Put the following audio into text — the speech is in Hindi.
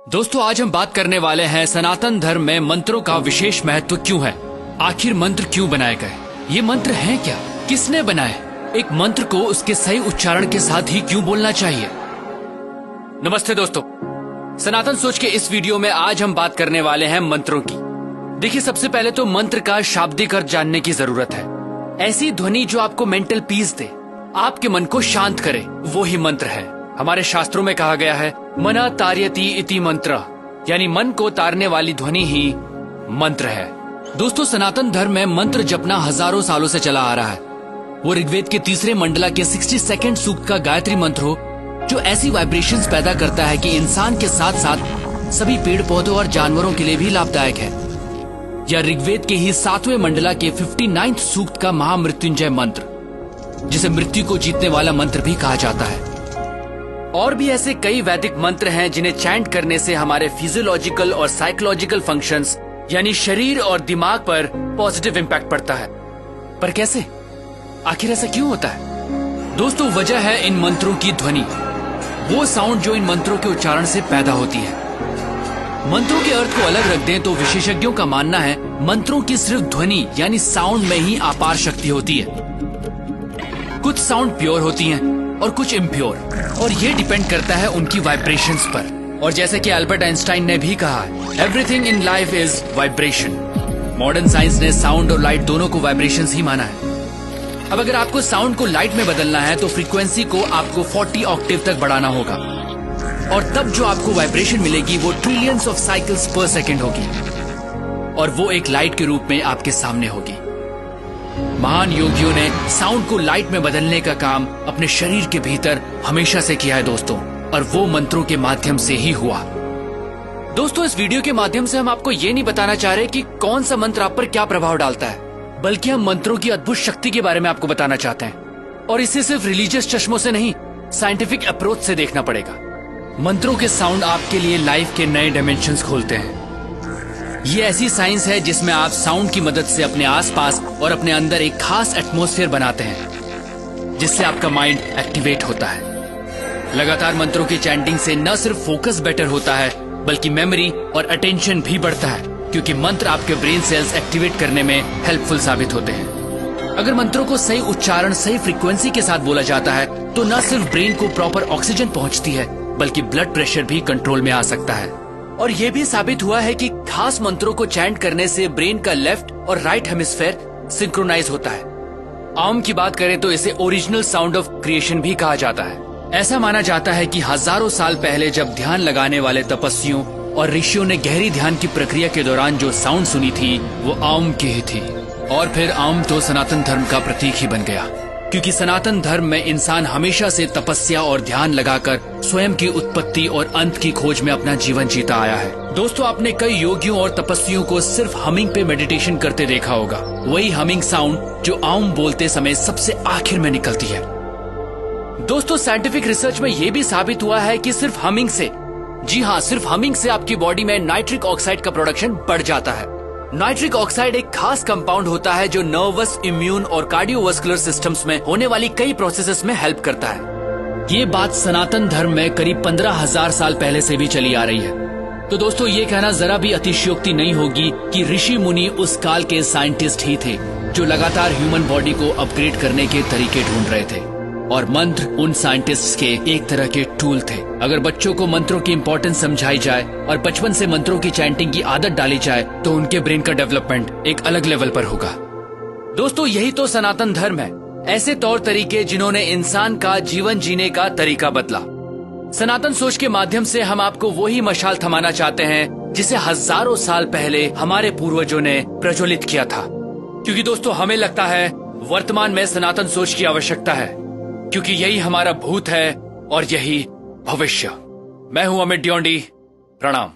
दोस्तों आज हम बात करने वाले हैं सनातन धर्म में मंत्रों का विशेष महत्व क्यों है। आखिर मंत्र क्यों बनाए गए, ये मंत्र हैं क्या, किसने बनाए, एक मंत्र को उसके सही उच्चारण के साथ ही क्यों बोलना चाहिए। नमस्ते दोस्तों, सनातन सोच के इस वीडियो में आज हम बात करने वाले हैं मंत्रों की। देखिए, सबसे पहले तो मंत्र का शाब्दिक अर्थ जानने की जरूरत है। ऐसी ध्वनि जो आपको मेंटल पीस दे, आपके मन को शांत करे, वो ही मंत्र है। हमारे शास्त्रों में कहा गया है मना तार्यति इति मंत्र, यानी मन को तारने वाली ध्वनि ही मंत्र है। दोस्तों, सनातन धर्म में मंत्र जपना हजारों सालों से चला आ रहा है। वो ऋग्वेद के तीसरे मंडला के 62 सूक्त का गायत्री मंत्र हो, जो ऐसी वाइब्रेशंस पैदा करता है कि इंसान के साथ साथ सभी पेड़ पौधों और जानवरों के लिए भी लाभदायक है। या ऋग्वेद के ही 7वें मंडला के 59 सूक्त का महामृत्युंजय मंत्र, जिसे मृत्यु को जीतने वाला मंत्र भी कहा जाता है। और भी ऐसे कई वैदिक मंत्र हैं जिन्हें चैंट करने से हमारे फिजियोलॉजिकल और साइकोलॉजिकल फंक्शंस यानी शरीर और दिमाग पर पॉजिटिव इम्पैक्ट पड़ता है। पर कैसे, आखिर ऐसा क्यों होता है? दोस्तों, वजह है इन मंत्रों की ध्वनि, वो साउंड जो इन मंत्रों के उच्चारण से पैदा होती है। मंत्रों के अर्थ को अलग रख दें तो विशेषज्ञों का मानना है मंत्रों की सिर्फ ध्वनि यानी साउंड में ही अपार शक्ति होती है। कुछ साउंड प्योर होती हैं और कुछ इम्प्योर, और ये डिपेंड करता है उनकी वाइब्रेशंस पर। और जैसे कि अल्बर्ट आइंस्टाइन ने भी कहा, everything in life is vibration. Modern science ने साउंड और लाइट दोनों को वाइब्रेशंस ही माना है। अब अगर आपको साउंड को लाइट में बदलना है तो फ्रीक्वेंसी को आपको 40 ऑक्टेव तक बढ़ाना होगा, और तब जो आपको वाइब्रेशन मिलेगी वो ट्रिलियंस ऑफ साइकिल्स पर सेकेंड होगी, और वो एक लाइट के रूप में आपके सामने होगी। महान योगियों ने साउंड को लाइट में बदलने का काम अपने शरीर के भीतर हमेशा से किया है दोस्तों, और वो मंत्रों के माध्यम से ही हुआ। दोस्तों, इस वीडियो के माध्यम से हम आपको ये नहीं बताना चाह रहे कि कौन सा मंत्र आप पर क्या प्रभाव डालता है, बल्कि हम मंत्रों की अद्भुत शक्ति के बारे में आपको बताना चाहते हैं। और इसे सिर्फ रिलीजियस चश्मों से नहीं, साइंटिफिक अप्रोच से देखना पड़ेगा। मंत्रों के साउंड आपके लिए लाइफ के नए डायमेंशंस खोलते हैं। ये ऐसी साइंस है जिसमें आप साउंड की मदद से अपने आसपास और अपने अंदर एक खास एटमॉस्फेयर बनाते हैं, जिससे आपका माइंड एक्टिवेट होता है। लगातार मंत्रों की चैंटिंग से न सिर्फ फोकस बेटर होता है, बल्कि मेमोरी और अटेंशन भी बढ़ता है, क्योंकि मंत्र आपके ब्रेन सेल्स एक्टिवेट करने में हेल्पफुल साबित होते हैं। अगर मंत्रों को सही उच्चारण, सही फ्रीक्वेंसी के साथ बोला जाता है तो न सिर्फ ब्रेन को प्रॉपर ऑक्सीजन पहुंचती है, बल्कि ब्लड प्रेशर भी कंट्रोल में आ सकता है। और ये भी साबित हुआ है कि खास मंत्रों को चैंट करने से ब्रेन का लेफ्ट और राइट हेमिस्फेयर सिंक्रोनाइज होता है। आम की बात करें तो इसे ओरिजिनल साउंड ऑफ क्रिएशन भी कहा जाता है। ऐसा माना जाता है कि हजारों साल पहले जब ध्यान लगाने वाले तपस्वियों और ऋषियों ने गहरी ध्यान की प्रक्रिया के दौरान जो साउंड सुनी थी वो आम की ही थी। और फिर आम तो सनातन धर्म का प्रतीक ही बन गया, क्योंकि सनातन धर्म में इंसान हमेशा से तपस्या और ध्यान लगाकर स्वयं की उत्पत्ति और अंत की खोज में अपना जीवन जीता आया है। दोस्तों, आपने कई योगियों और तपस्वियों को सिर्फ हमिंग पे मेडिटेशन करते देखा होगा, वही हमिंग साउंड जो आम बोलते समय सबसे आखिर में निकलती है। दोस्तों, साइंटिफिक रिसर्च में यह भी साबित हुआ है कि सिर्फ हमिंग से, जी हाँ, सिर्फ हमिंग से आपकी बॉडी में नाइट्रिक ऑक्साइड का प्रोडक्शन बढ़ जाता है। नाइट्रिक ऑक्साइड एक खास कंपाउंड होता है जो नर्वस, इम्यून और कार्डियोवास्कुलर सिस्टम्स में होने वाली कई प्रोसेसेस में हेल्प करता है। ये बात सनातन धर्म में करीब 15,000 साल पहले से भी चली आ रही है। तो दोस्तों, ये कहना जरा भी अतिशयोक्ति नहीं होगी कि ऋषि मुनि उस काल के साइंटिस्ट ही थे जो लगातार ह्यूमन बॉडी को अपग्रेड करने के तरीके ढूंढ रहे थे, और मंत्र उन साइंटिस्ट्स के एक तरह के टूल थे। अगर बच्चों को मंत्रों की इंपॉर्टेंस समझाई जाए और बचपन से मंत्रों की चैंटिंग की आदत डाली जाए तो उनके ब्रेन का डेवलपमेंट एक अलग लेवल पर होगा। दोस्तों, यही तो सनातन धर्म है, ऐसे तौर तरीके जिन्होंने इंसान का जीवन जीने का तरीका बदला। सनातन सोच के माध्यम से हम आपको वही मशाल थमाना चाहते हैं जिसे हजारों साल पहले हमारे पूर्वजों ने प्रज्वलित किया था। क्योंकि दोस्तों, हमें लगता है वर्तमान में सनातन सोच की आवश्यकता है, क्योंकि यही हमारा भूत है और यही भविष्य। मैं हूं अमित ड्योंडी, प्रणाम।